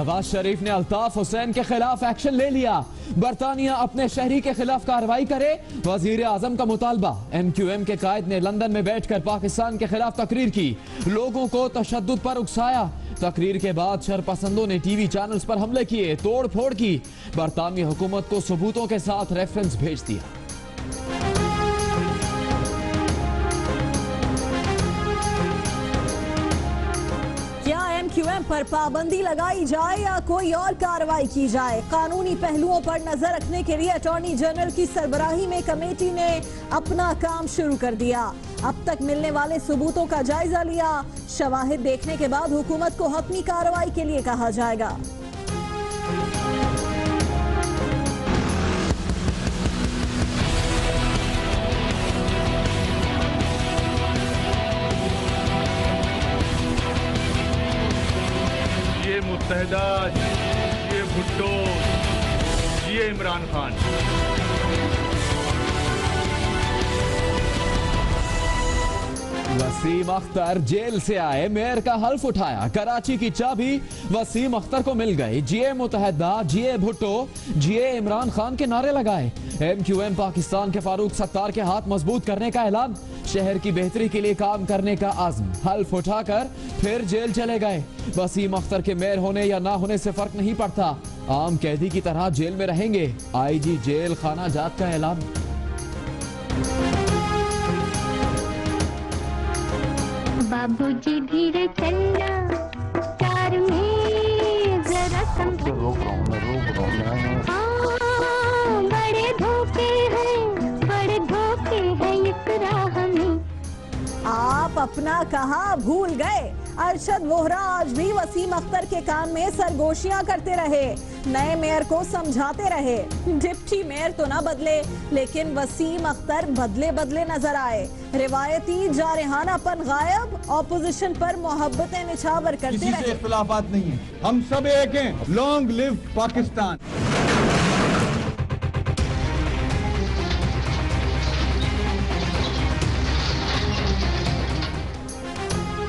नवाज शरीफ ने अल्ताफ हुसैन के खिलाफ एक्शन ले लिया। बरतानिया अपने शहरी के खिलाफ कार्रवाई करे, वजीर आजम का मुतालबा। MQM के कायद ने लंदन में बैठकर पाकिस्तान के खिलाफ तकरीर की, लोगों को तशद्दुद पर उकसाया। तकरीर के बाद शरपसंदों ने टीवी चैनल्स पर हमले किए, तोड़ फोड़ की। बरतानवी हुकूमत को सबूतों के साथ रेफरेंस भेज दिया। MQM पर पाबंदी लगाई जाए या कोई और कार्रवाई की जाए, कानूनी पहलुओं पर नजर रखने के लिए अटॉर्नी जनरल की सरबराही में कमेटी ने अपना काम शुरू कर दिया। अब तक मिलने वाले सबूतों का जायजा लिया। शवाहिद देखने के बाद हुकूमत को हतमी कार्रवाई के लिए कहा जाएगा। मुत्तहिदा, ये भुट्टो, ये इमरान खान। वसीम अख्तर जेल से आए, मेयर का हल्फ उठाया। कराची की चाबी वसीम अख्तर को मिल गई। जीए मुत्तहिदा, जीए भुट्टो, जीए इमरान खान के नारे लगाए। MQM पाकिस्तान के फारूक सत्तार के हाथ मजबूत करने का ऐलान, शहर की बेहतरी के लिए काम करने का आज़म। हल्फ उठाकर फिर जेल चले गए। वसीम अख्तर के मेयर होने या ना होने से फर्क नहीं पड़ता, आम कैदी की तरह जेल में रहेंगे। IG जेल खाना जात का ऐलान। बाबूजी धीरे चलना, कार में जरा रोक रहा हूँ। बड़े धोखे हैं इस राह में। आप अपना कहा भूल गए। अरशद वोहरा आज भी वसीम अख्तर के कान में सरगोशियां करते रहे, नए मेयर को समझाते रहे। डिप्टी मेयर तो ना बदले, लेकिन वसीम अख्तर बदले बदले नजर आए। रिवायती जारहानापन गायब, ऑपोजिशन पर मोहब्बतें निछावर करते रहे। किसी से इख्तिलाफात नहीं है, हम सब एक हैं। Long live Pakistan.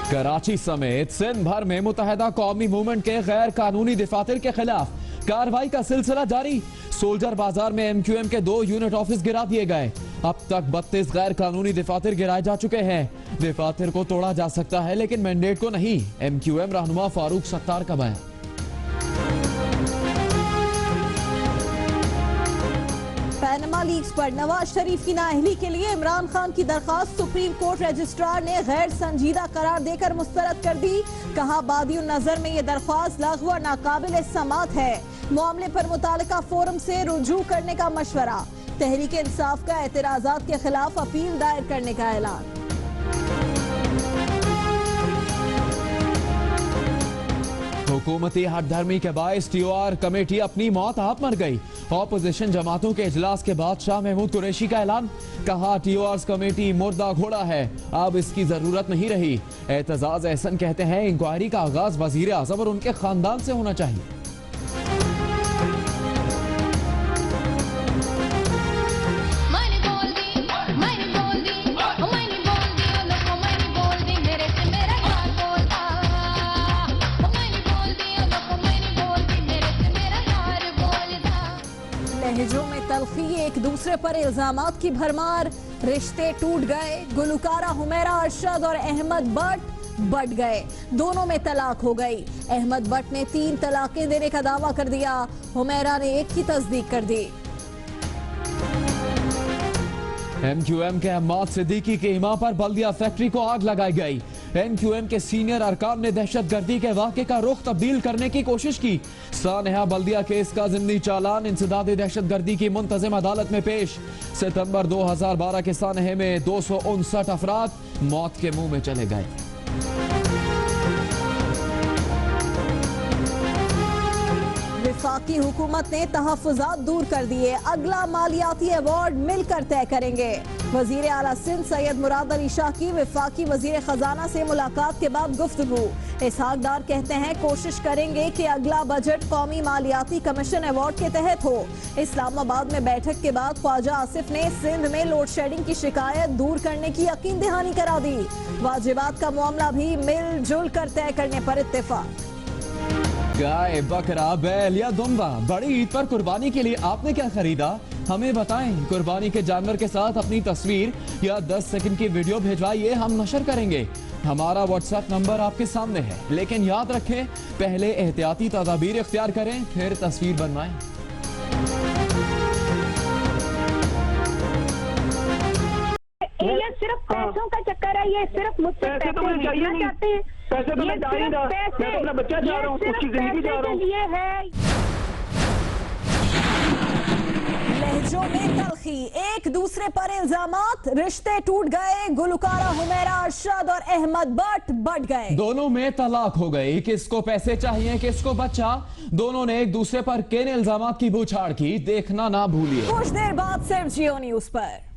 कराची समेत सिंध भर में मुत्तहिदा कौमी मूवमेंट के गैर कानूनी दफातर के खिलाफ कार्रवाई का सिलसिला जारी। सोल्जर बाजार में MQM के 2 यूनिट ऑफिस गिरा दिए गए। अब तक 32 गैर कानूनी दफातर गिराए जा चुके हैं। दफातर को तोड़ा जा सकता है लेकिन मैंडेट को नहीं। MQM रहनुमा फारूक सत्तार का बयान। पैनमा लीक्स पर नवाज शरीफ की नाअहली के लिए इमरान खान की दरखास्त सुप्रीम कोर्ट रजिस्ट्रार ने गैर संजीदा करार देकर मुस्तरद कर दी। कहा बादियों नजर में ये दरख्वास्त लग़्व व नाकाबिल समाअत है। मामले पर मुतालिका फोरम से रुजू करने का मशवरा। तहरीक इंसाफ का एतराजात के खिलाफ अपील दायर करने का ऐलान। हुकूमती हठधर्मी के बायस TOR कमेटी अपनी मौत आप मर गई। ऑपोजिशन जमातों के इजलास के बाद शाह महमूद कुरैशी का ऐलान। कहा TOR कमेटी मुर्दा घोड़ा है, अब इसकी जरूरत नहीं रही। एतजाज एहसन कहते हैं इंक्वायरी का आगाज वजीर आजम और उनके खानदान से होना चाहिए। लहजों में तलखी, एक दूसरे पर इल्जामात की भरमार। रिश्ते टूट गए। गुलकारा हुमैरा अरशद और अहमद बट बढ़ गए। दोनों में तलाक हो गई। अहमद बट ने 3 तलाकें देने का दावा कर दिया। हुमैरा ने 1 की तस्दीक कर दी। MQM के अहमद सिद्दीकी के इमाम पर बल्दिया फैक्ट्री को आग लगाई गई। MQM के सीनियर अरकान ने दहशतगर्दी के वाक़े का रुख तब्दील करने की कोशिश की। सानहा बल्दिया केस का जिंदी चालान इंसदादी दहशतगर्दी की मुंतज़िम अदालत में पेश। सितंबर 2012 के सानहे में 259 अफराद मौत के मुंह में चले गए। वफाकी हुकूमत ने तहफ़्फ़ुज़ात दूर कर दिए। अगला मालियाती अवार्ड मिलकर तय करेंगे। वज़ीर आला सिंध सैयद मुराद अली शाह की वफाकी वज़ीर खजाना से मुलाकात के बाद गुफ्तगू। इसहाक डार कहते हैं कोशिश करेंगे कि अगला बजट कौमी मालियाती कमीशन अवार्ड के तहत हो। इस्लामाबाद में बैठक के बाद ख्वाजा आसिफ ने सिंध में लोड शेडिंग की शिकायत दूर करने की यकीन दहानी करा दी। वाजिबात का मामला भी मिलजुल कर तय करने पर इत्तेफाक। गाय, बकरा, बैल या दुम्बा, बड़ी ईद पर कुर्बानी के लिए आपने क्या खरीदा? हमें बताएं। कुर्बानी के जानवर के साथ अपनी तस्वीर या 10 सेकंड की वीडियो भेजवाइए, हम नशर करेंगे। हमारा व्हाट्सएप नंबर आपके सामने है, लेकिन याद रखें, पहले एहतियाती तदाबीर इख्तियार करें, फिर तस्वीर बनवाएं। ये सिर्फ पैसों का चक्कर है, ये सिर्फ मुझसे पैसे लेना चाहते हैं। पैसे तो मैं जा ही रहा, मैं तो अपना बच्चा जा रहा हूँ, उसकी जिंदगी जा रहा हूँ। ये है लहजों में तलखी, एक दूसरे पर इल्जामात, रिश्ते टूट गए, गुलकारा हुमैरा अरशद और अहमद भट्ट बढ़ गए। दोनों में तलाक हो गई, किसको पैसे चाहिए किसको बच्चा, दोनों ने एक दूसरे पर किन इल्जामात की बूछाड़ की, देखना ना भूलिए। कुछ देर बाद सिर्फ जियो न्यूज पर।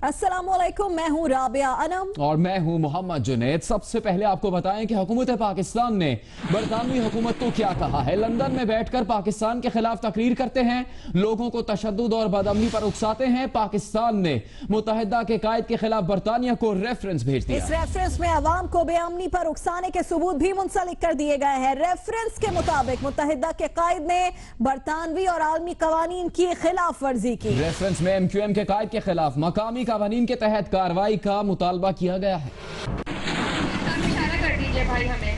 अस्सलामुअलैकुम, मैं हूं राबिया अनम और मैं हूं मोहम्मद जुनैद। सबसे पहले आपको बताएं कि हुकूमत पाकिस्तान ने बरतानवी हुकूमत को क्या कहा है। लंदन में बैठकर पाकिस्तान के खिलाफ तकरीर करते हैं, लोगों को तशद्दुद और बदअमनी पर उकसाते हैं। पाकिस्तान ने मुत्तहिदा के कायद के खिलाफ बरतानिया को रेफरेंस भेज दिया। इस रेफरेंस में अवाम को बेअमनी पर उकसाने के सबूत भी मुंसलिक कर दिए गए हैं। रेफरेंस के मुताबिक मुत्तहिदा के कायद ने बरतानवी और आलमी कवानीन की खिलाफ वर्जी की। रेफरेंस में MQM के कायद के खिलाफ मकामी कवानीन के तहत कार्रवाई का मुतालबा किया गया है। इशारा कर दीजिए भाई हमें।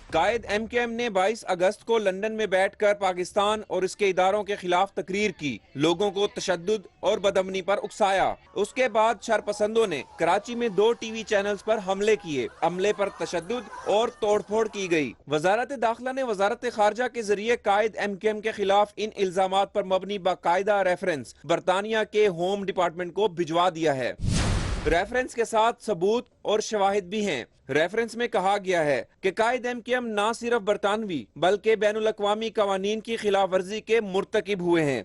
कायद MKM ने 22 अगस्त को लंदन में बैठकर पाकिस्तान और इसके इदारों के खिलाफ तकरीर की, लोगों को तशद्दुद और बदअमनी पर उकसाया। उसके बाद शरपसंदों ने कराची में 2 TV चैनल्स पर हमले किए। हमले पर तशद्दुद और तोड़फोड़ की गई। वजारत दाखिला ने वजारत खारजा के जरिए कायद MKM के खिलाफ इन इल्जामात पर मबनी बाकायदा रेफरेंस बरतानिया के होम डिपार्टमेंट को भिजवा दिया है। रेफरेंस के साथ सबूत और शवाहिद भी हैं। रेफरेंस में कहा गया है कि कायद MKM ना सिर्फ बरतानवी बल्कि बैनुल अक़वामी कवानीन की खिलाफ वर्जी के मुर्तकिब हुए हैं।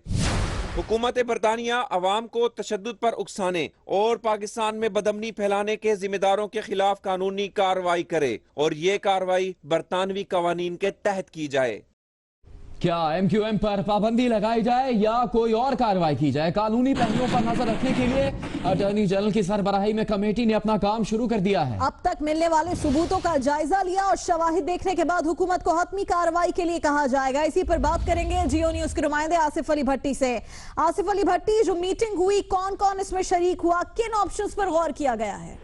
हुकूमत बरतानिया अवाम को तशद्दुद पर उकसाने और पाकिस्तान में बदअमनी फैलाने के जिम्मेदारों के खिलाफ कानूनी कार्रवाई करे और ये कार्रवाई बरतानवी कवानीन के तहत की जाए। क्या MQM पर पाबंदी लगाई जाए या कोई और कार्रवाई की जाए, कानूनी पहलुओं पर नजर रखने के लिए अटॉर्नी जनरल की सरबराही में कमेटी ने अपना काम शुरू कर दिया है। अब तक मिलने वाले सबूतों का जायजा लिया और शवाहिद देखने के बाद हुकूमत को हतमी कार्रवाई के लिए कहा जाएगा। इसी पर बात करेंगे जियो न्यूज के नुमाइंदे आसिफ अली भट्टी से। आसिफ अली भट्टी, जो मीटिंग हुई, कौन कौन इसमें शरीक हुआ, किन ऑप्शंस पर गौर किया गया है?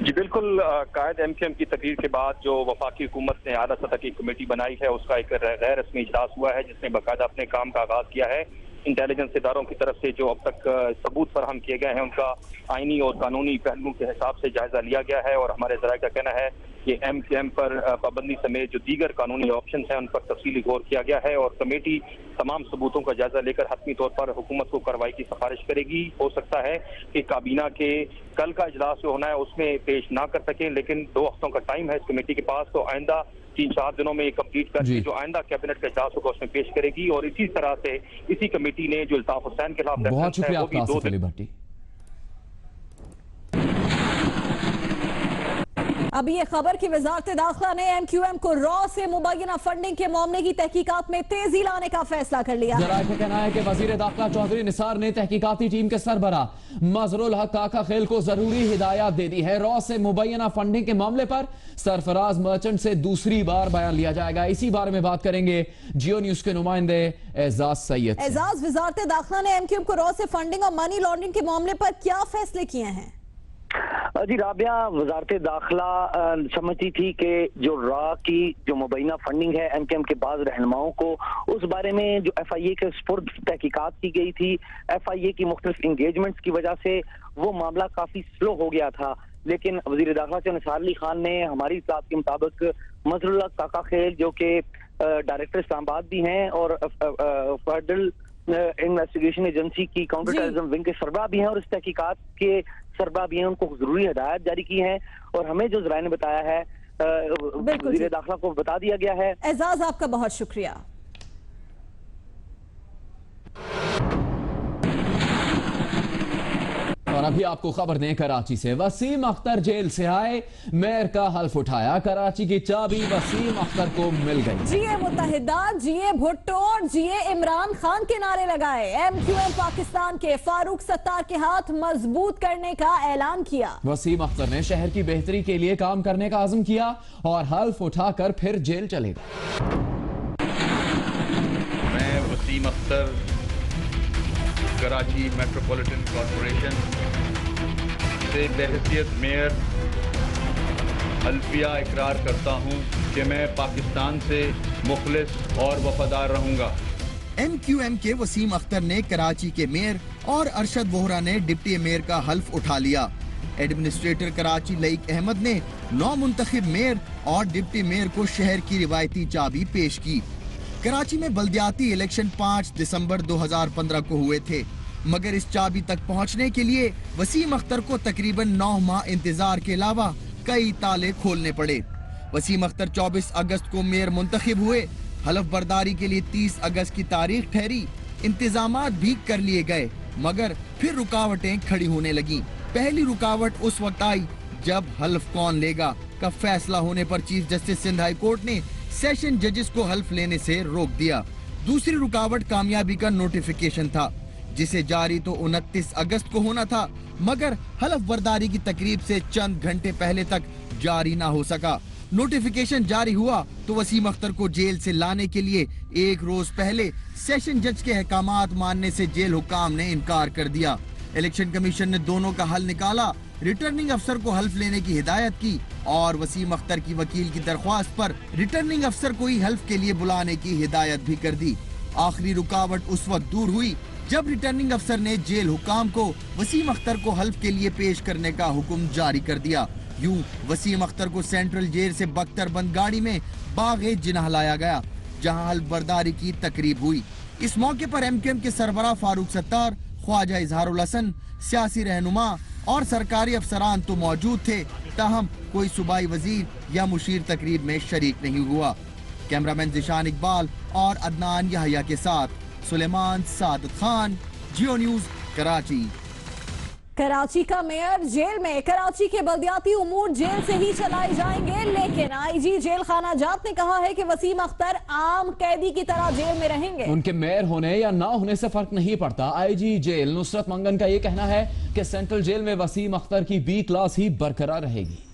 जी बिल्कुल, कायद MKM की तकरीर के बाद जो वफाकी हुकूमत ने आला सतह की कमेटी बनाई है, उसका एक गैर रस्मी इजलास हुआ है, जिसने बाकायदा अपने काम का आगाज किया है। इंटेलिजेंस इदारों की तरफ से जो अब तक सबूत फराहम किए गए हैं, उनका आईनी और कानूनी पहलुओं के हिसाब से जायजा लिया गया है और हमारे ज़राए का कहना है कि MKM पर पाबंदी समेत जो दीगर कानूनी ऑप्शन हैं, उन पर तफसीली गौर किया गया है और कमेटी तमाम सबूतों का जायजा लेकर हतमी तौर पर हुकूमत को कार्रवाई की सिफारिश करेगी। हो सकता है कि काबीना के कल का इजलास जो होना है उसमें पेश ना कर सकें, लेकिन 2 हफ्तों का टाइम है इस कमेटी के पास, तो आइंदा 3-4 दिनों में कंप्लीट करके जो आइंदा कैबिनेट का इजलास होगा उसमें पेश करेगी। और इसी तरह से इसी कमेटी ने जो अल्ताफ हुसैन के खिलाफ बहुत शुक्रिया आपका आसिफ अली भट्टी। अब ये खबर कि वजारत दाखिला ने MQM को रॉ से मुबैना फंडिंग के मामले की तहकीकात में तेजी लाने का फैसला कर लिया। जराये का कहना है कि वजीर दाखिला चौधरी निसार ने तहकीकाती टीम के सरबरा मजरुल हक काका खेल को जरूरी हिदायत दे दी है। रॉ से मुबैना फंडिंग के मामले पर सरफराज मर्चेंट से दूसरी बार बयान लिया जाएगा। इसी बारे में बात करेंगे जियो न्यूज के नुमाइंदे एजाज सैयद। एजाज, वजारत दाखिला ने MQM को रॉ से फंडिंग और मनी लॉन्ड्रिंग के मामले पर क्या फैसले किए हैं? जी राबिया, वजारत दाखिला समझती थी कि जो रॉ की जो मुबैना फंडिंग है MKM के बाद रहनुमाओं को, उस बारे में जो FIA के स्पुर्द तहकीकात की गई थी, FIA की मुख्तलिफ इंगेजमेंट्स की वजह से वो मामला काफी स्लो हो गया था। लेकिन वजीर दाखिला से निसार अली खान ने हमारी इत्तलात के मुताबिक मजरुल हक काका खेल, जो कि डायरेक्टर इस्लामाबाद भी हैं और फेडरल इन्वेस्टिगेशन एजेंसी की काउंटर टेररिज्म विंग के सरबराह भी हैं और इस तहकीकात के सरबराह भी हैं, उनको जरूरी हिदायत जारी की है और हमें जो जराए ने बताया है वज़ीर दाखिला को बता दिया गया है। एजाज, आपका बहुत शुक्रिया। और अभी आपको खबर दें कराची से। वसीम अख्तर जेल से आए, मेयर का हल्फ उठाया, कराची की चाबी वसीम अख्तर को मिल गई। जीए मुत्तहिदा, जीए भुट्टो और जीए इमरान खान के नारे लगाए। MQM पाकिस्तान के फारूक सत्तार के हाथ मजबूत करने का ऐलान किया। वसीम अख्तर ने शहर की बेहतरी के लिए काम करने का आज़म किया और हल्फ उठाकर फिर जेल चले गए। मैं वसीम अख्तर कराची मेट्रोपॉलिटन कॉरपोरेशन से बहैसियत मेयर हल्फिया इकरार करता हूँ कि मैं पाकिस्तान से मुखलिस और वफादार रहूँगा। MQM के वसीम अख्तर ने कराची के मेयर और अरशद वोहरा ने डिप्टी मेयर का हल्फ उठा लिया। एडमिनिस्ट्रेटर कराची लईक अहमद ने नौ मुंतखब मेयर और डिप्टी मेयर को शहर की रिवायती चाबी पेश की। कराची में बल्दियाती इलेक्शन 5 दिसंबर 2015 को हुए थे, मगर इस चाबी तक पहुंचने के लिए वसीम अख्तर को तकरीबन 9 माह इंतजार के अलावा कई ताले खोलने पड़े। वसीम अख्तर 24 अगस्त को मेयर मुंतखब हुए। हलफ बर्दारी के लिए 30 अगस्त की तारीख ठहरी। इंतजामात भी कर लिए गए, मगर फिर रुकावटें खड़ी होने लगी। पहली रुकावट उस वक्त आई जब हल्फ कौन लेगा का फैसला होने पर chief justice Sindh high court ने सेशन जजेस को हल्फ लेने से रोक दिया। दूसरी रुकावट कामयाबी का नोटिफिकेशन था, जिसे जारी तो 29 अगस्त को होना था, मगर हल्फ बर्दारी की तकरीब से चंद घंटे पहले तक जारी ना हो सका। नोटिफिकेशन जारी हुआ तो वसीम अख्तर को जेल से लाने के लिए एक रोज पहले सेशन जज के अहकामात मानने से जेल हुकाम ने इनकार कर दिया। इलेक्शन कमीशन ने दोनों का हल निकाला, रिटर्निंग अफसर को हल्फ लेने की हिदायत की और वसीम अख्तर की वकील की दरख्वास्त पर रिटर्निंग अफसर को ही हल्फ के लिए बुलाने की हिदायत भी कर दी। आखिरी रुकावट उस वक्त दूर हुई जब रिटर्निंग अफसर ने जेल हुकाम को वसीम अख्तर को हल्फ के लिए पेश करने का हुक्म जारी कर दिया। यूं वसीम अख्तर को सेंट्रल जेल से बख्तरबंद गाड़ी में बागे जिनाह लाया गया, जहां हल्फ बर्दारी की तकरीब हुई। इस मौके पर MQM के सरबराह फारूक सत्तार, ख्वाजा इजहारुल हसन, सियासी रहनुमा और सरकारी अफसरान तो मौजूद थे, ताहम कोई सूबाई वजीर या मुशीर तकरीब में शरीक नहीं हुआ। कैमरामैन जिशान इकबाल और अदनान यहया के साथ सुलेमान सादत खान, जियो न्यूज, कराची। कराची का मेयर जेल में। कराची के बल्दियाती उमूर जेल से ही चलाए जाएंगे, लेकिन IG जेल खाना जात ने कहा है कि वसीम अख्तर आम कैदी की तरह जेल में रहेंगे। उनके मेयर होने या ना होने से फर्क नहीं पड़ता। IG जेल नुसरत मंगन का ये कहना है कि सेंट्रल जेल में वसीम अख्तर की B क्लास ही बरकरार रहेगी।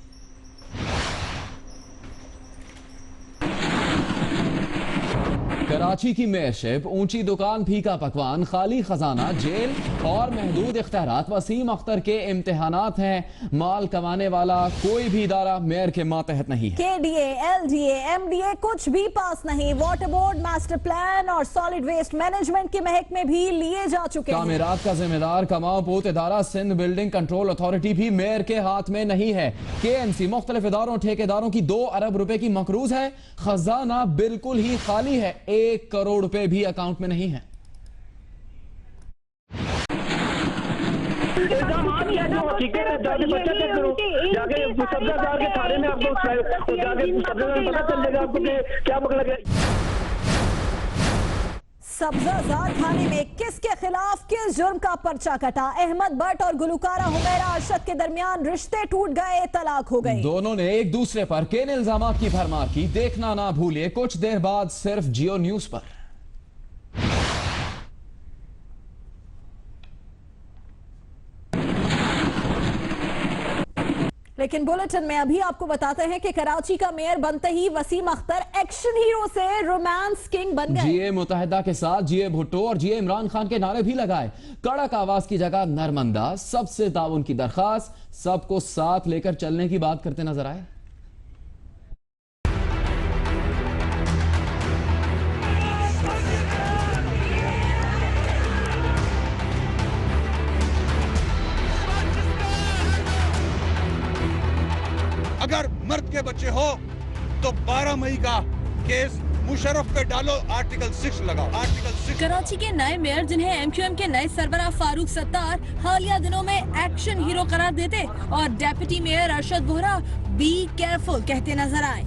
कराची की मेयरशिप, ऊंची दुकान, फीका पकवान, खाली खजाना, जेल और महदूद इख्तियारात वसीम अख्तर के इम्तिहानात हैं। माल कमाने वाला कोई भी इदारा मेयर के मातहत नहीं है। KDA, LDA, MDA कुछ भी पास नहीं। वाटर बोर्ड, मास्टर प्लान और सॉलिड वेस्ट मैनेजमेंट के महकमे भी लिए जा चुके हैं। तामीरात का जिम्मेदार कमाओ पोत इदारा सिंध बिल्डिंग कंट्रोल अथॉरिटी भी मेयर के हाथ में नहीं है। KMC मुख्तलिफ इदारों ठेकेदारों की 2 अरब रुपए की मकरूज है। खजाना बिल्कुल ही खाली है, 1 करोड़ रुपए भी अकाउंट में नहीं है। सब्जाजार थाने में किसके खिलाफ किस जुर्म का पर्चा कटा? अहमद भट्ट और गुलकारा हुमैरा अरशद के दरमियान रिश्ते टूट गए, तलाक हो गई। दोनों ने एक दूसरे पर किन इल्जामात की भरमार की, देखना ना भूलिए कुछ देर बाद सिर्फ जियो न्यूज पर। लेकिन बुलेटिन में अभी आपको बताते हैं कि कराची का मेयर बनते ही वसीम अख्तर एक्शन हीरो से रोमांस किंग बन गए। जीए मुत्तहिदा के साथ जीए भुट्टो और जीए इमरान खान के नारे भी लगाए। कड़क आवाज की जगह नरम अंदाज, सबसे ताउन की दरखास्त, सबको साथ लेकर चलने की बात करते नजर आए। अगर मर्द के बच्चे हो तो 12 मई का केस मुशर्रफ पे डालो, आर्टिकल 6 लगाओ, आर्टिकल 6। कराची के नए मेयर जिन्हें MQM के नए सरबराह फारूक सत्तार हालिया दिनों में एक्शन हीरो करार देते और deputy mayor Arshad Vohra be careful कहते नजर आए।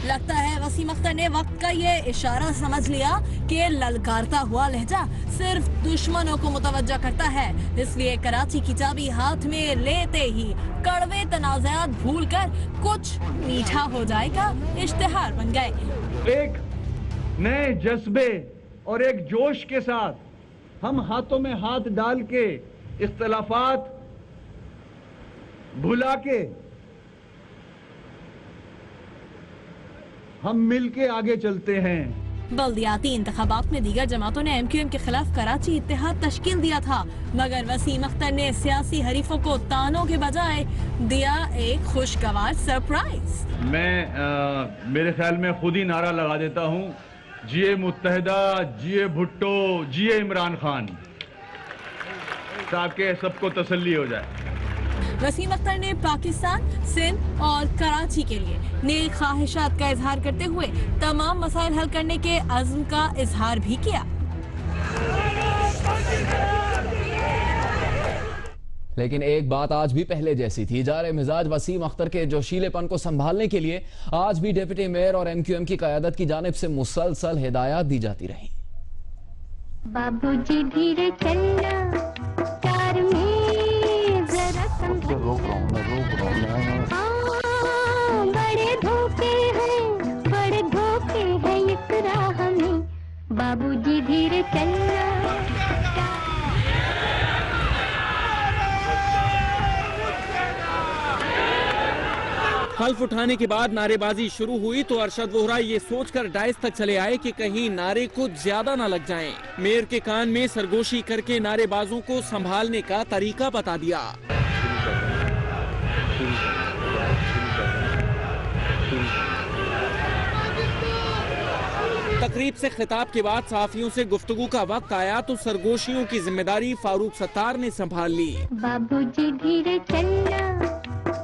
लगता है वसीम अख्तर ने वक्त का ये इशारा समझ लिया कि ललकारता हुआ लहजा सिर्फ दुश्मनों को मुतवज्जा करता है, इसलिए कराची की चाबी हाथ में लेते ही कड़वे तनाज़ात भूलकर कुछ मीठा हो जाएगा इश्तिहार बन गए। एक नए जज्बे और एक जोश के साथ हम हाथों में हाथ डाल के इख्तलाफात भुला के हम मिलके आगे चलते हैं। बल्दियाती इंतखाबात में दीगर जमातों ने MQM के खिलाफ कराची इत्तेहाद तश्कील दिया था, मगर वसीम अख्तर ने सियासी हरीफों को तानों के बजाय दिया एक खुशगवार सरप्राइज। मैं मेरे ख्याल में खुद ही नारा लगा देता हूं, जिए मुत्तहिदा, जिए भुट्टो, जिए इमरान खान, ताकि सबको तसल्ली हो जाए। वसीम अख्तर ने पाकिस्तान, सिंध और कराची के लिए नेक ख्वाहिशात का इजहार करते हुए तमाम मसाइल हल करने के अज़्म का इजहार भी किया। लेकिन एक बात आज भी पहले जैसी थी। जारे मिजाज वसीम अख्तर के जोशीलेपन को संभालने के लिए आज भी डिप्टी मेयर और MQM की क़यादत की जानिब से मुसलसल हिदायत दी जाती रही। बाबूजी धीरे चलना, कार में जरा संभल, रोक रहा हूँ। बड़े धोखे हैं इस राह में, बाबूजी धीरे चलना। हल्फ उठाने के बाद नारेबाजी शुरू हुई तो अरशद वोहरा ये सोचकर डाइस तक चले आए कि कहीं नारे कुछ ज्यादा न लग जाएं। मेयर के कान में सरगोशी करके नारेबाजों को संभालने का तरीका बता दिया। तकरीब से खिताब के बाद सहाफियों से गुफ्तगू का वक्त आया तो सरगोशियों की जिम्मेदारी फारूक सत्तार ने संभाल ली। बाबूजी धीरे चलना,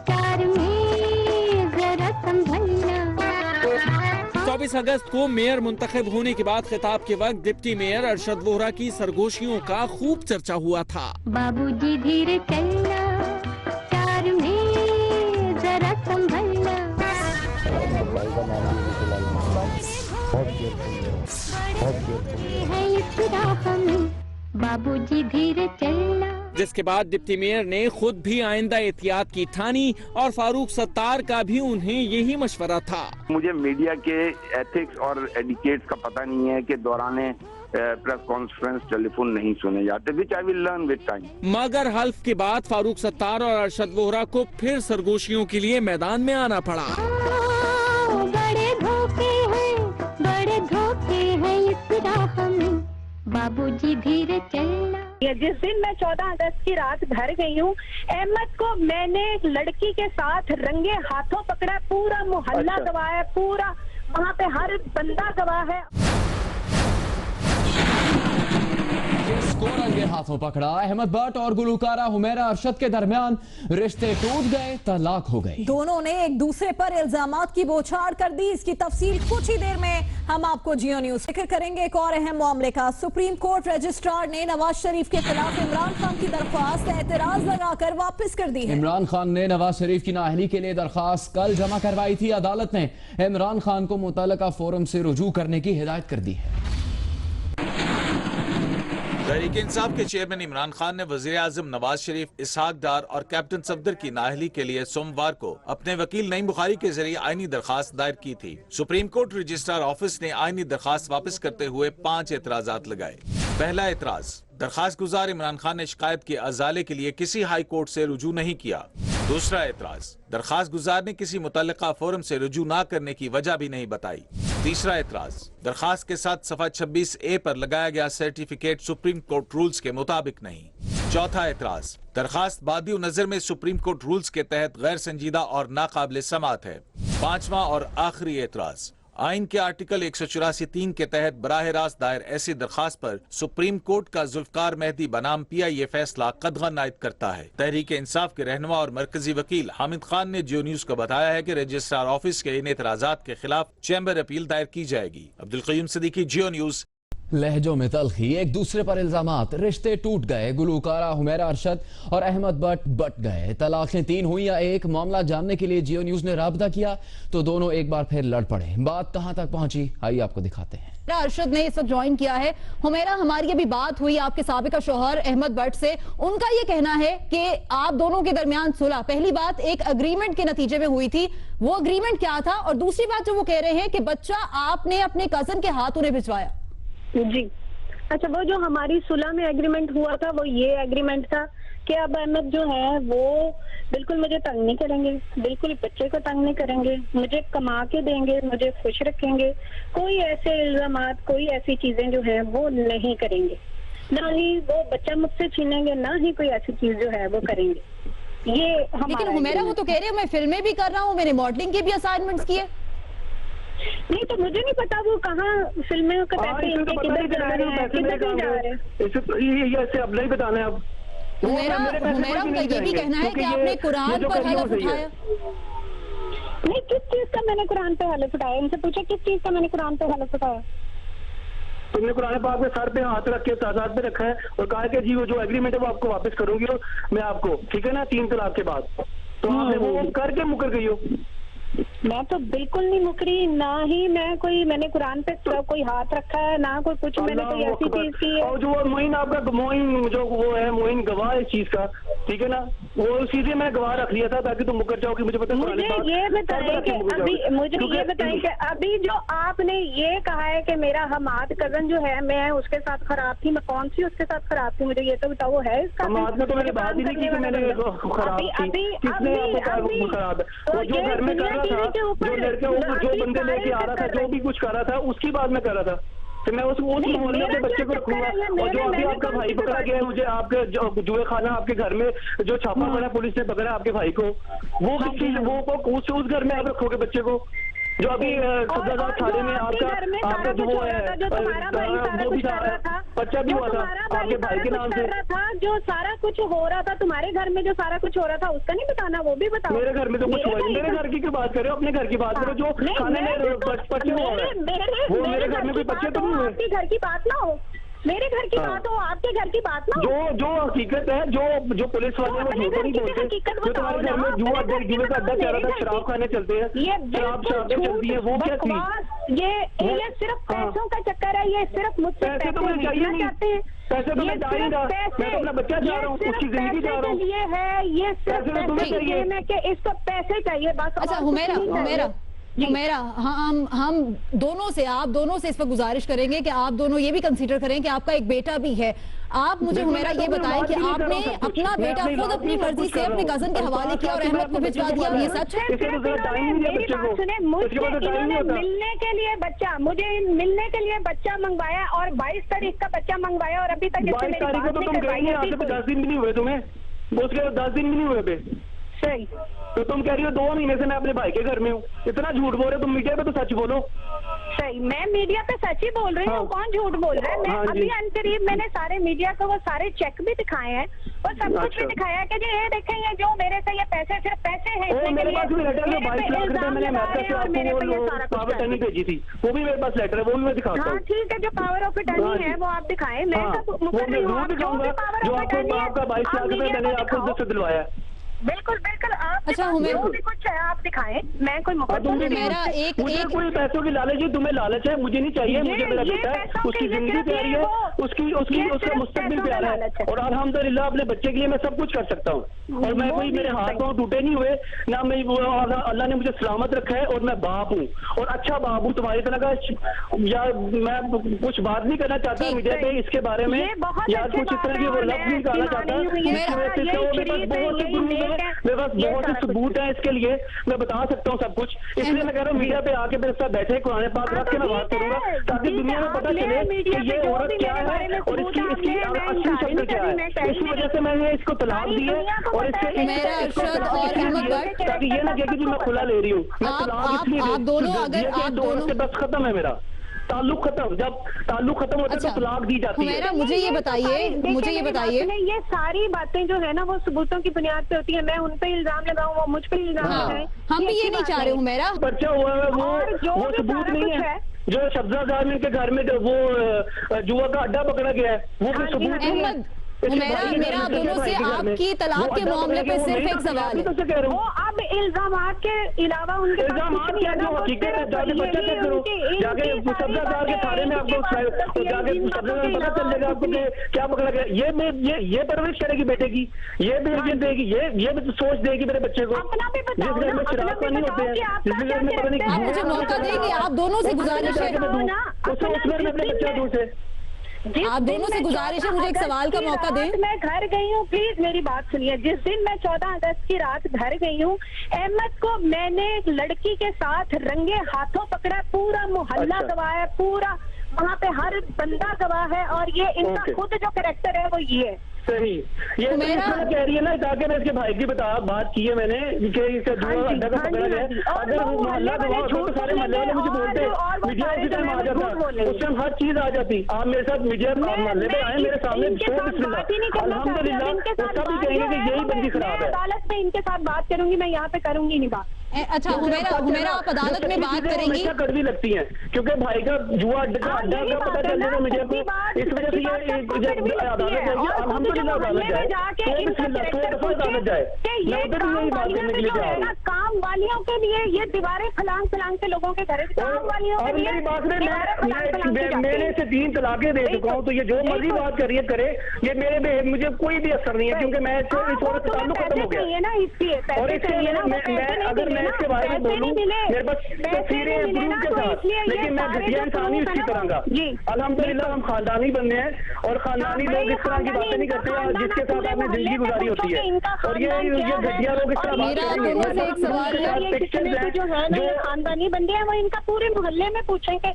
कार में 24 अगस्त को मेयर मुंतखब होने के बाद खिताब के वक्त डिप्टी मेयर अरशद वोहरा की सरगोशियों का खूब चर्चा हुआ था। बाबूजी धीरे चलना, कार में जरा संभलना। बाबूजी धीरे चलना। जिसके बाद डिप्टी मेयर ने खुद भी आइंदा एहतियात की ठानी और फारूक सत्तार का भी उन्हें यही मशवरा था। मुझे मीडिया के एथिक्स और एडिकेट्स का पता नहीं है कि दौरान प्रेस कॉन्फ्रेंस टेलीफोन नहीं सुने जाते, which I will learn with time. मगर हल्फ के बाद फारूक सत्तार और अरशद वोहरा को फिर सरगोशियों के लिए मैदान में आना पड़ा। बड़े धोखे हैं इस राह में, बाबूजी धीरे चलना। जिस दिन मैं 14 अगस्त की रात घर गई हूँ, अहमद को मैंने एक लड़की के साथ रंगे हाथों पकड़ा, पूरा मोहल्ला गवाह है, पूरा वहाँ पे हर बंदा गवाह है। जिसको रंगे हाथों पकड़ा, अहमद भट्ट और गुलकारा हुमैरा अरशद के दरमियान रिश्ते टूट गए, तलाक हो गए। दोनों ने एक दूसरे पर इल्जामात की बौछार कर दी। इसकी तफसील कुछ ही देर में हम आपको जियो न्यूज जिक्र करेंगे। एक और अहम मामले का, सुप्रीम कोर्ट रजिस्ट्रार ने नवाज शरीफ के खिलाफ इमरान खान की दरख्वास्त एतराज लगाकर वापस कर दी है। इमरान खान ने नवाज शरीफ की नाअहली के लिए दरख्वास्त कल जमा करवाई थी। अदालत ने इमरान खान को मुतल्लका फोरम से रुजू करने की हिदायत कर दी है। तहरीक इंसाफ के चेयरमैन इमरान खान ने वजीर आजम नवाज शरीफ, इसहाक डार और कैप्टन सफदर की नाअहली के लिए सोमवार को अपने वकील नईम बुखारी के जरिए आईनी दरखास्त दायर की थी। सुप्रीम कोर्ट रजिस्ट्रार ऑफिस ने आईनी दरखास्त वापस करते हुए 5 एतराजात लगाए। पहला एतराज, दरखास्त गुजार इमरान खान ने शिकायत के अजाले के लिए किसी हाई कोर्ट से रुजू नहीं किया। दूसरा एतराज, दरखास्त गुजार ने किसी मुतल्लिका फोरम से रुजू न करने की वजह भी नहीं बताई। तीसरा एतराज, दरखास्त के साथ सफा 26A पर लगाया गया सर्टिफिकेट सुप्रीम कोर्ट रूल्स के मुताबिक नहीं। चौथा एतराज, दरखास्त बादी नजर में सुप्रीम कोर्ट रूल्स के तहत गैर संजीदा और नाकाबिल समात है। पांचवा और आखिरी एतराज, आइन के आर्टिकल 184(3) के तहत बराह रास्त दायर ऐसी दरखास्त पर सुप्रीम कोर्ट का जुल्फकार मेहदी बनाम PIA फैसला कदगन आयद करता है। तहरीक इंसाफ के रहनुमा और मरकजी वकील हामिद खान ने जियो न्यूज को बताया है कि रजिस्ट्रार ऑफिस के इन एतराजात के खिलाफ चैम्बर अपील दायर की जाएगी। अब्दुल कयूम सिद्दीकी, जियो न्यूज, लहजों में तलखी, एक दूसरे पर इल्जामात, रिश्ते टूट गए, गुलूकारा हुमैरा अरशद और अहमद बट बट गए, तलाकें 3 हुई या 1, मामला जानने के लिए जियो न्यूज ने राब्ता किया तो दोनों एक बार फिर लड़ पड़े। बात कहां तक पहुंची, आइए आपको दिखाते हैं। अरशद ने इस वक्त ज्वाइन किया है। हुमैरा, हमारी अभी बात हुई आपके साबिका शौहर अहमद बट से, उनका ये कहना है कि आप दोनों के दरमियान सुलह पहली बात एक अग्रीमेंट के नतीजे में हुई थी, वो अग्रीमेंट क्या था, और दूसरी बात जो वो कह रहे हैं कि बच्चा आपने अपने कजन के हाथ उन्हें भिजवाया। जी अच्छा, वो जो हमारी सुलह में एग्रीमेंट हुआ था वो ये एग्रीमेंट था कि अब अहमद जो है वो बिल्कुल मुझे तंग नहीं करेंगे, बिल्कुल बच्चे को तंग नहीं करेंगे, मुझे कमा के देंगे, मुझे खुश रखेंगे, कोई ऐसे इल्जामात, कोई ऐसी चीजें जो है वो नहीं करेंगे, ना ही वो बच्चा मुझसे छीनेंगे, ना ही कोई ऐसी चीज जो है वो करेंगे। ये लेकिन हुमैरा वो तो कह रहे हैं मैं फिल्में भी कर रहा हूँ, मैंने मॉडलिंग के भी असाइनमेंट्स किए। नहीं तो मुझे नहीं पता वो कहाँ फिल्में के पैसे इनके किधर जा रहे हैं, किधर नहीं जा रहे हैं, ये ऐसे अब नहीं बताना है। अब हुमैरा उनका ये भी कहना है कि आपने कुरान पर हलफ उठाया। नहीं, किस चीज का मैंने कुरान पे हलफ उठाया? इनसे पूछा किस चीज का मैंने कुरान पे हलफ उठाया। तुमने कुरान पाक में सर पे हाथ रख के तादाद पे रखा है और कहा कि जी वो जो एग्रीमेंट है वो आपको वापस करूंगी और मैं आपको, ठीक है ना, 3 तलाक के बाद, तो आपने वो करके मुकर गई हो। मैं तो बिल्कुल नहीं मुकरी, ना ही मैंने कुरान पे कोई हाथ रखा है, ना कोई कुछ मैंने कोई ऐसी चीज की है। और जो मोइन आपका मोइन जो वो है, मोइन गवाह इस चीज का, ठीक है ना, वो सीधे मैं गवाह रख लिया था ताकि तुम मुकर जाओ कि मुझे पता। मुझे ये बताएं कि अभी जो आपने ये कहा है कि मेरा हमाद कजन जो है मैं उसके साथ खराब थी, मैं कौन सी उसके साथ खराब थी, मुझे ये तो बताओ है इसका। हमाद में तो मैंने बात ही नहीं की कि मैंने खराब थी, किसने आपको खराब है? जो घर में कर रहा था, जो लड़के जो बंदे लेके आ रहा था, जो भी कुछ कर रहा था उसकी बात में कर रहा था, तो मैं उस माहौल में अपने बच्चे को रखूंगा। और जो अभी आपका भाई पकड़ा गया है, मुझे आपके जुए खाना आपके घर में जो छापा पड़ा पुलिस ने पकड़ा आपके भाई को, वो किस चीज वो उस घर में आप रखोगे बच्चे को? जो अभी सजादार थाने में आपका जो वो है वो भी बच्चा भी हुआ था आपके भाई के नाम से, जो सारा कुछ हो रहा था तुम्हारे घर में, जो सारा कुछ हो रहा था उसका नहीं बताना, वो भी बताओ। मेरे घर में तो कुछ हुआ नहीं, मेरे घर की क्यों बात करो, अपने घर की बात करो। जो खाने में बच्चे हुआ है वो मेरे घर में कोई बच्चे तो नहीं हुए। आपके घर की बात ना हो, मेरे घर की बात हो, आपके घर की बात ना हो। जो हकीकत है, जो पुलिस वाले वो झूठ नहीं बोलते, जो तुम्हारे घर में जुए का अड्डा चल रहा था, शराब खाने चलते हैं, शराब चलती है, वो क्या थी? ये सिर्फ पैसों का चक्कर है, ये सिर्फ मुझसे पैसे चाहिए चाहते हैं। पैसे तो मैं जा ही रहा, मैं तो अपना बच्चा जा रहा हूँ, उसकी जिंदगी जा रहा हूँ। ये है, ये सिर्फ पैसे में कि इसको पैसे चाहिए बस। अच्छा हुमैरा, हम दोनों से, आप दोनों से इस पर गुजारिश करेंगे कि आप दोनों ये भी कंसीडर करें कि आपका एक बेटा भी है। आप मुझे हुमैरा ये बताएं कि आपने अपना बेटा खुद अपनी मर्जी से अपने कजन के हवाले किया और अहमद को भिजवा दिया, ये सच है? मेरी बात सुने, मुझे मिलने के लिए बच्चा मंगवाया और 22 तारीख का बच्चा मंगवाया और अभी तक 22 तारीख को तो तुम गए नहीं, यहाँ से 50 दिन भी नहीं हुए तुम्हें, उसके 10 दिन भी नहीं हुए पे। सही, तो तुम कह रही हो 2 महीने से मैं अपने भाई के घर में हूँ, इतना झूठ बोल रहे हो तुम, मीडिया पे तो सच बोलो। सही, मैं मीडिया पे सच ही बोल रही हूँ, कौन झूठ बोल रहा है? मैं अभी अनकरीब मैंने सारे मीडिया को वो सारे चेक भी दिखाए हैं और सब कुछ भी दिखाया है कि जी ये देखें, ये जो मेरे से ये पैसे सिर्फ पैसे हैं, मेरे पास भी लेटर में 22 लाख रुपए मैंने पावर अटर्नी भेजी थी, वो भी मेरे पास लेटर है, वो भी मैं दिखाता हूँ। ठीक है, जो पावर ऑफ अटर्नी है वो आप दिखाएं, मैं जरूर दिखाऊंगा जो आपका 22 लाख रुपए मैंने आपको दिलवाया। बिल्कुल बिल्कुल, आप अच्छा जो भी कुछ है आप दिखाएं, मैं कोई मुझे कोई पैसों की लालच है, तुम्हें लालच है, मुझे नहीं चाहिए। मुझे मेरा बेटा है, उसकी जिंदगी प्यारी है, उसका मुस्तकबिल प्यारा है और अल्हम्दुलिल्लाह अपने बच्चे के लिए मैं सब कुछ कर सकता हूँ और मैं कोई, मेरे हाथ पाँव टूटे नहीं हुए ना, मैं अल्लाह ने मुझे सलामत रखा है और मैं बाप हूँ और अच्छा बाप हूँ तुम्हारी तरह का। या मैं कुछ बात नहीं करना चाहता मीडिया पे इसके बारे में, या कुछ इस तरह की लफ्ज नहीं कहना चाहता। मेरे पास बहुत से सबूत है इसके लिए, मैं बता सकता हूँ सब कुछ, इसलिए मैं कह रहा हूँ मीडिया पे आके मेरे साथ बैठे कुरान पाक रख के मैं बात करूंगा ताकि दुनिया में पता चले कि ये औरत क्या है और इसकी असली शक्ल क्या है। इसी वजह से मैंने इसको तलाक दी है और ताकि ये ना कहे कि मैं खुला ले रही हूँ, मैं तलाक इसलिए दोनों के बस खत्म है, मेरा ताल्लुक खत्म। जब ताल्लुक खत्म होता है तो तलाक दी जाती है। मुझे ये बताइए, ये सारी बातें जो है ना वो सबूतों की बुनियाद पे होती है, मैं उन पे इल्जाम लगाऊं, वो मुझ पे इल्जाम लगाएं, हम भी ये नहीं चाह रहे हूँ। मेरा बच्चा हुआ है वो सबूत नहीं है, जो सब्जादार में के घर में वो जुआ का अड्डा पकड़ा गया है, वो भी सबूत नहीं है। मेरा आप दोनों से आपकी तलाक के मामले पे सिर्फ एक सवाल है। वो अब इल्जामात के अलावा उनके इल्जामात क्या जो हकीकत है, जाके बच्चा चेक करो, जाके सब्जादार के थाने में आपको जाके सब्जादार पता चल जाएगा आपको क्या पकड़ा गया। ये परवरिश करेगी बेटे की, ये भी देगी, ये सोच देगी मेरे बच्चे को। जिस घर में शराब पानी होते हैं, जिस घर में पता नहीं, आप मुझे मौका देंगे, आप दोनों से गुजारिश है, उसमें अपने बच्चा दूर से आप दोनों से गुजारिश है, मुझे एक सवाल का मौका दें। मैं घर गई हूँ, प्लीज मेरी बात सुनिए। जिस दिन मैं 14 अगस्त की रात घर गई हूँ, अहमद को मैंने एक लड़की के साथ रंगे हाथों पकड़ा, पूरा मोहल्ला गवाह है, पूरा वहाँ पे हर बंदा गवाह है, और ये इनका खुद जो कैरेक्टर है वो ये है। सही, ये तो कह रही है ना, ताकि मैं इसके भाई की बात की है मैंने कि इसका जुआ अड्डा का पकड़ा गया। अगर मोहल्ला गवाह होता तो सारे मोहल्ले वाले मुझे बोलते, मीडिया उसी टाइम आ जाता, उस टाइम हर चीज आ जाती। आप मेरे साथ मीडिया मोहल्ले पे आए, मेरे सामने अल्हम्दुलिल्लाह उसका भी कहेंगे कि यही बंदी खराब है। अदालत में इनके साथ बात करूंगी, मैं यहाँ पे करूंगी नहीं बात। अच्छा हुमैरा, आप अदालत में बात करेंगी? कड़वी लगती है क्योंकि भाई का जुआ अड्डा का पता चल जाएगा मीडिया को, इस वजह से ये अदालत जाएगी। अल्हम्दुलिल्लाह अदालत जाए, अदालत जाए, मैं उधर यही बात करने के लिए जा रहा हूँ। काम वालियों के लिए ये दीवारें फलांग फलांग के लोगों के घर, काम वालियों के लिए। मेरी बात में मैंने इसे 3 तलाकें दे चुका हूँ, तो ये जो मर्जी बात करिए करे, ये मेरे मुझे कोई भी असर नहीं है, क्योंकि मैं इस औरत का ताल्लुक खत्म हो गया। और इसके लिए अगर मैं इसके बारे में बोलूं, मेरे पास तस्वीरें हैं प्रूफ के साथ, लेकिन मैं घटिया इंसान ही उसकी तरह का। अल्हम्दुलिल्लाह हम खानदानी बनने हैं, और खानदानी लोग इस तरह की बातें नहीं करते हैं जिसके साथ आपने जिंदगी गुजारी होती है। और ये घटिया लोग इस तरह बात जो खानदानी बंदे हैं वो इनका पूरे मोहल्ले में पूछेंगे।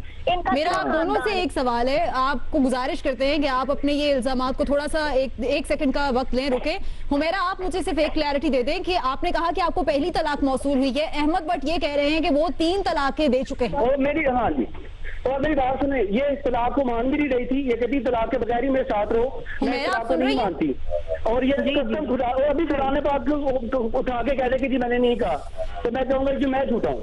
मेरा आप दोनों से एक सवाल है, आपको गुजारिश करते हैं कि आप अपने ये इल्जामात को थोड़ा सा एक सेकंड का वक्त लें, रुके। हुमैरा, आप मुझे सिर्फ एक क्लैरिटी दे दें कि आपने कहा कि आपको पहली तलाक मौसूल हुई है, अहमद बट ये कह रहे हैं कि वो 3 तलाकें दे चुके हैं। और मेरी हाँ जी, और मेरी बात सुने, ये इस तलाक को मान भी नहीं रही थी, ये कहती तलाक के बगैर ही मेरे साथ रहो, मैं तलाक को नहीं मानती। और ये खुदा अभी खुदा ने बात उठा के कह दे कि जी मैंने नहीं कहा, तो मैं कहूँगा कि मैं झूठा हूँ।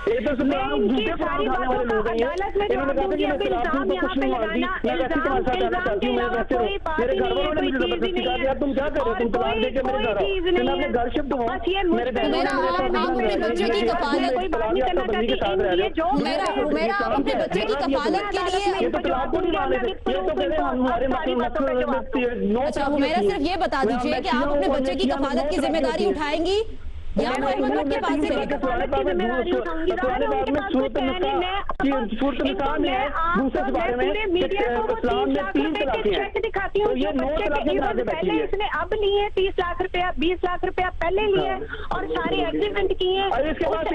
ये तो झूठे फराम खाने वाले लोग हैं। इन्होंने कहा कि मैं तलाक को कुछ नहीं मानती, मैं वैसे तुम्हारे साथ जाना चाहती हूँ, मैं वैसे रहो। मेरे घर वालों ने मुझे जबरदस्ती कहा यार तुम क्या कर रहे हो, तुम तलाक देके मेरे घर आओ, फिर मैं अपने घर शिफ्ट हुआ। मेरे बहनों ने अपने बच्चे की कफालत के लिए ये तो तलाक को नहीं मान रहे, ये तो कहते हमारे हुमैरा सिर्फ ये बता दीजिए कि आप अपने बच्चे की कफालत की जिम्मेदारी उठाएंगी या अहमद के पास इसने अब लिए 30 लाख रुपया 20 लाख रुपया पहले लिए और सारे एग्रीमेंट किए। इसके बाद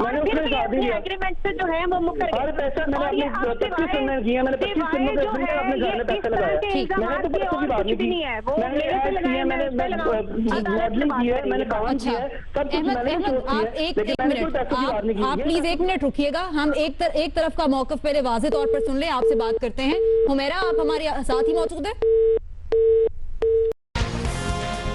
मैंने उसमें शादी किया, एग्रीमेंट से जो है वो मुकर गए। और पैसा मैंने अपने 25 फिल्में किया, मैंने 25 फिल्मों पे अपने घर में पैसा लगाया। मैंने तो पैसों की बात नहीं की, मैंने ऐड किया, मैंने मॉडलिंग की है, मैंने काम किया है, सब कुछ मैंने शूट किया है, लेकिन मैंने कोई पैसों की बात नहीं की। आप प्लीज 1 मिनट रुकिएगा, हम एक तरफ का मौकफ पहले वाज़े तौर पर सुन लें, आपसे बात करते हैं। हुमैरा, आप हमारे साथ ही मौजूद हैं।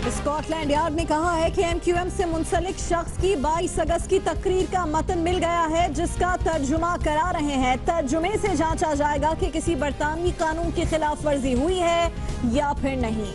स्कॉटलैंड यार्ड ने कहा है कि MQM से मुंसलिक शख्स की 22 अगस्त की तकरीर का मतन मिल गया है, जिसका तर्जुमा करा रहे हैं। तर्जुमे से जांचा जाएगा कि किसी बरतानवी कानून की खिलाफ वर्जी हुई है या फिर नहीं।